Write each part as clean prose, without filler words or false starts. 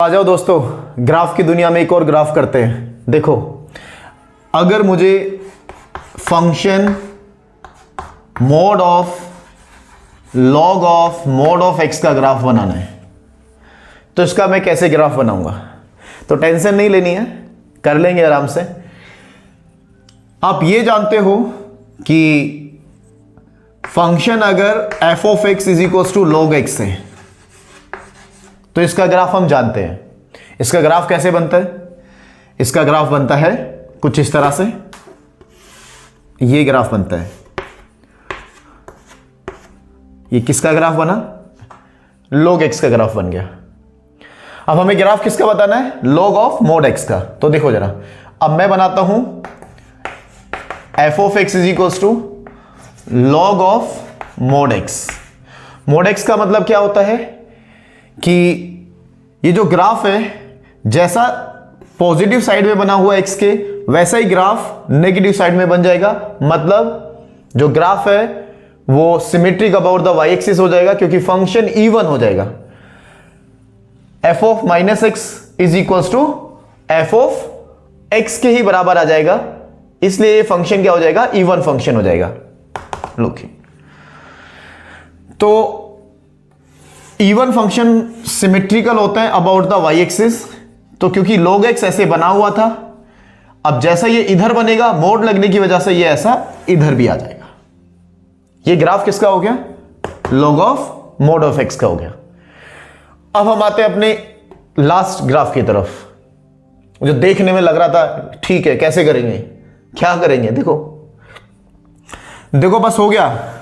आ जाओ दोस्तों, ग्राफ की दुनिया में एक और ग्राफ करते हैं। देखो, अगर मुझे function mode of log of mod of x का ग्राफ बनाना है तो इसका मैं कैसे ग्राफ बनाऊंगा? तो टेंशन नहीं लेनी है, कर लेंगे आराम से। आप ये जानते हो कि फंक्शन अगर F of X is equal to log X है तो इसका ग्राफ हम जानते हैं। इसका ग्राफ कैसे बनता है? इसका ग्राफ बनता है कुछ इस तरह से, ये ग्राफ बनता है। ये किसका ग्राफ बना? log x का ग्राफ बन गया। अब हमें ग्राफ किसका बताना है? log ऑफ मोड x का। तो देखो जरा, अब मैं बनाता हूं f of x is equal to log of mod x। Mod x का मतलब क्या होता है कि ये जो ग्राफ है, जैसा पॉजिटिव साइड में बना हुआ x के, वैसा ही ग्राफ नेगेटिव साइड में बन जाएगा। मतलब जो ग्राफ है वो symmetric about the y axis हो जाएगा, क्योंकि फंक्शन इवन हो जाएगा। f of minus X is equal to F of X के ही बराबर आ जाएगा, इसलिए ये फंक्शन क्या हो जाएगा? इवन फंक्शन हो जाएगा। लुक, तो इवन फंक्शन सिमेट्रिकल होता है अबाउट द y एक्सिस। तो क्योंकि log x ऐसे बना हुआ था, अब जैसा ये इधर बनेगा, मोड लगने की वजह से ये ऐसा इधर भी आ जाएगा। ये ग्राफ किसका हो गया? log of mod of x का हो गया। अब हम आते हैं अपने लास्ट ग्राफ की तरफ, जो देखने में लग रहा था ठीक है, कैसे करेंगे, क्या करेंगे? देखो देखो, बस हो गया।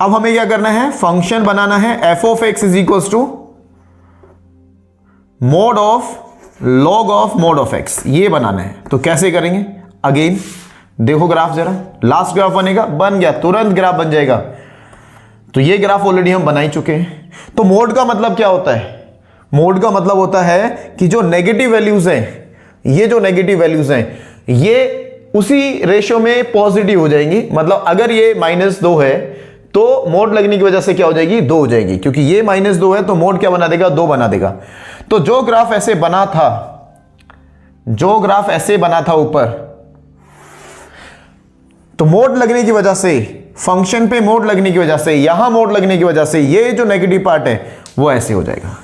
अब हमें क्या करना है? फंक्शन बनाना है f of x is equal to mod of log of mod of x, ये बनाना है। तो कैसे करेंगे? अगेन देखो ग्राफ जरा, लास्ट ग्राफ बनेगा, बन गया, तुरंत ग्राफ बन जाएगा। तो ये ग्राफ ऑलरेडी हम बना ही चुके हैं। तो मोड का मतलब क्या होता है? मोड का मतलब होता है कि जो नेगेटिव वैल्यूज हैं, ये जो नेगेटिव वैल्यूज हैं, ये उसी रेशियो में पॉजिटिव हो जाएंगी। मतलब अगर ये -2 है तो मोड लगने की वजह से क्या हो जाएगी? 2 हो जाएगी, क्योंकि ये -2 है तो मोड क्या बना देगा? 2 बना देगा। तो जो ग्राफ ऐसे बना था, जो ग्राफ ऐसे बना था ऊपर, तो मोड लगने की वजह से, फंक्शन पे मोड लगने की वजह से, यहां मोड लगने की वजह से ये जो नेगेटिव पार्ट है वो ऐसे हो जाएगा।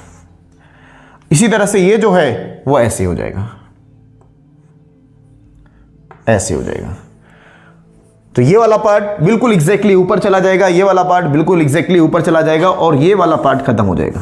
इसी तरह से ये जो है वो ऐसे हो जाएगा, ऐसे हो जाएगा। तो ये वाला पार्ट बिल्कुल एग्जैक्टली ऊपर चला जाएगा, ये वाला पार्ट बिल्कुल एग्जैक्टली ऊपर चला जाएगा, और ये वाला पार्ट खत्म हो जाएगा।